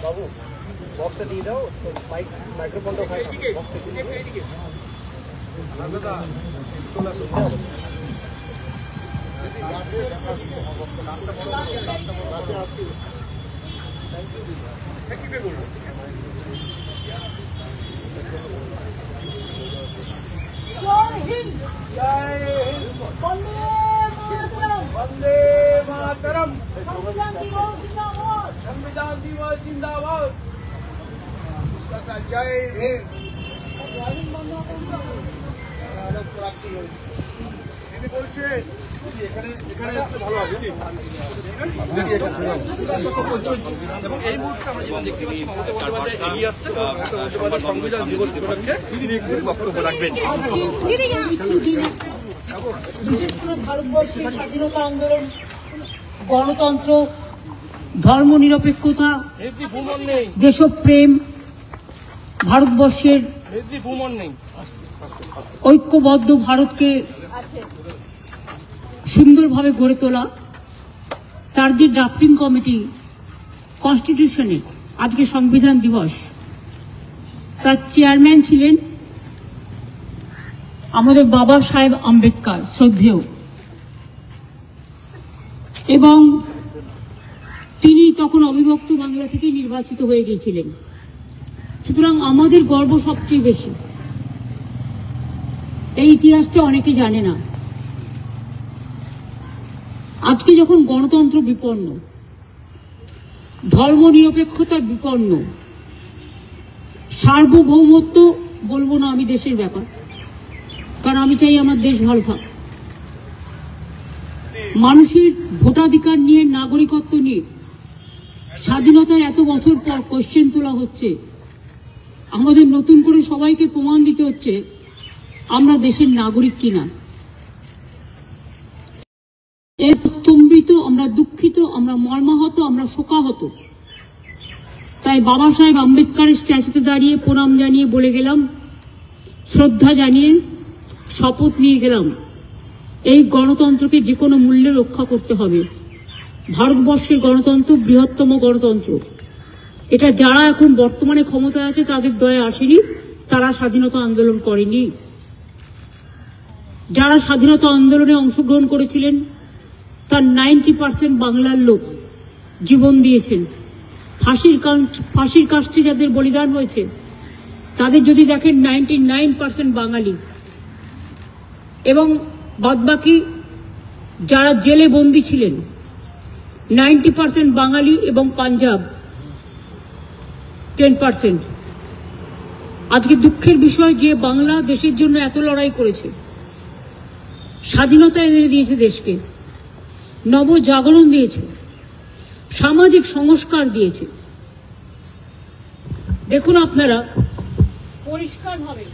बाबू box দিয়ে দাও তো মাইক্রোফোনটা খাই বক্স দিয়ে এদিকে দাদা চলে আসো গাছে দেখা নামটা বড় গাছে আসছি থ্যাংক ইউ কি বে বলবো জয় হিন্দ বন্দে মাতরম সংবিধান दिवस जिंदाबाद उसका साथ जय हिंद দিদি বলছে এখানে এখানে আসতে ভালো হবে দিদি দিদি এবং এই মুহূর্তে আমরা যেটা দেখতে পাচ্ছি মমতা বন্দ্যোপাধ্যায় এগিয়ে আসছে মমতা বন্দ্যোপাধ্যায় সংবিধান দিবস উপলক্ষে দিদি একটু বক্তব্য রাখবেন বিশেষ করে ভারতবর্ষের স্বাধীনতা আন্দোলন গণতন্ত্র ধর্মনিরপেক্ষতা দেশপ্রেম ভারতবর্ষের ঐক্যবদ্ধ ভারতকে সুন্দরভাবে গড়ে তোলা তার যে ড্রাফটিং কমিটি কনস্টিটিউশনে আজকে সংবিধান দিবস তার চেয়ারম্যান ছিলেন আমাদের বাবা সাহেব আম্বেদকর শ্রদ্ধেয় এবং তিনি তখন অবিভক্ত বাংলা থেকে নির্বাচিত হয়ে গিয়েছিলেন। সুতরাং আমাদের গর্ব সবচেয়ে বেশি। এই ইতিহাসটা অনেকে জানে না। আজকে যখন গণতন্ত্র বিপন্ন, ধর্মনিরপেক্ষতা বিপন্ন, সার্বভৌমত্ব বলবো না আমি দেশের ব্যাপার, কারণ আমি চাই আমার দেশ ভালো থাক, মানুষের ভোটাধিকার নিয়ে নাগরিকত্ব নিয়ে স্বাধীনতার এত বছর পর কোশ্চেন তোলা হচ্ছে। আমাদের নতুন করে সবাইকে প্রমাণ দিতে হচ্ছে আমরা দেশের নাগরিক কিনা। এর স্তম্ভিত, আমরা দুঃখিত, আমরা মর্মাহত, আমরা শোকাহত। তাই বাবা সাহেব আম্বেদকরের স্ট্যাচুতে দাঁড়িয়ে প্রণাম জানিয়ে বলে গেলাম, শ্রদ্ধা জানিয়ে শপথ নিয়ে গেলাম, এই গণতন্ত্রকে যে কোনো মূল্যে রক্ষা করতে হবে। ভারতবর্ষের গণতন্ত্র বৃহত্তম গণতন্ত্র। এটা যারা এখন বর্তমানে ক্ষমতায় আছে তাদের দয়া আসেনি, তারা স্বাধীনতা আন্দোলন করেনি। যারা স্বাধীনতা আন্দোলনে অংশগ্রহণ করেছিলেন তার 90% বাংলার লোক জীবন দিয়েছেন। ফাঁসির কাষ্ঠে যাদের বলিদান হয়েছে তাদের যদি দেখেন 99% বাঙালি, এবং বাদবাকি যারা জেলে বন্দী ছিলেন 90% বাঙালি, এবং পাঞ্জাব 10%। আজকে দুঃখের বিষয় যে বাংলা দেশের জন্য এত লড়াই করেছে, স্বাধীনতা এনে দিয়েছে দেশকে, নবজাগরণ দিয়েছে, সামাজিক সংস্কার দিয়েছে। দেখুন আপনারা পরিষ্কারভাবে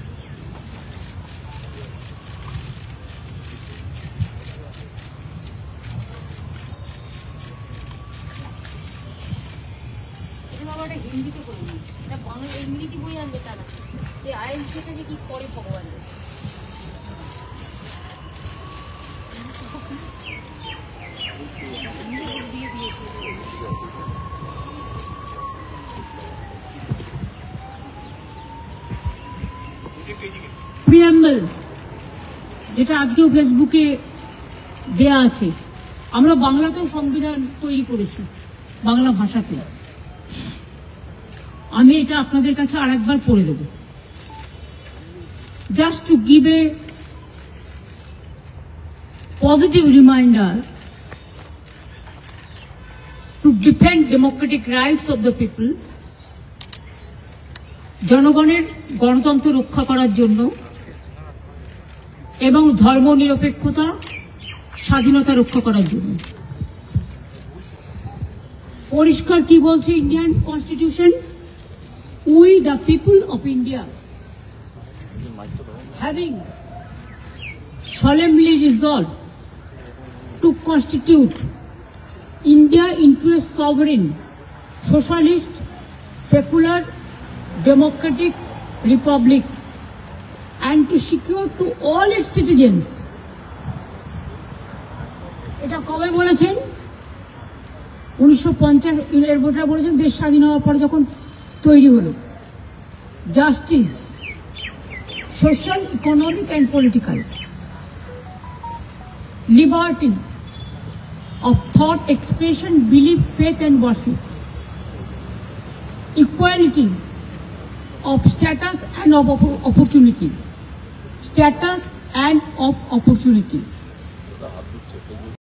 হিন্দিতে করে দিয়েছি, এটা বাংলা ইংরেজি বই আনবে তারা, এই আইএনসিটা যে কি করে ভগবান। প্রিয়াম্বল যেটা আজকেও ফেসবুকে দেয়া আছে, আমরা বাংলাতেও সংবিধান তৈরি করেছি, বাংলা ভাষাতে। আমি এটা আপনাদের কাছে আরেকবার পড়ে দেব, just to give a positive reminder to defend democratic rights of the people, জনগণের গণতন্ত্র রক্ষা করার জন্য এবং ধর্মনিরপেক্ষতা স্বাধীনতা রক্ষা করার জন্য। পরিষ্কার কি বলছে Indian constitution? We the people of India, having solemnly resolved to constitute India into a sovereign, socialist, secular, democratic republic, and to secure to all its citizens. এটা কবে বলেছেন? 1950 এর ভোটার বলেছেন দেশ স্বাধীন হওয়ার পর যখন তৈরি হলো। Justice, social, economic and political, liberty of thought, expression, belief, faith and worship, equality of status and of opportunity, status and of opportunity.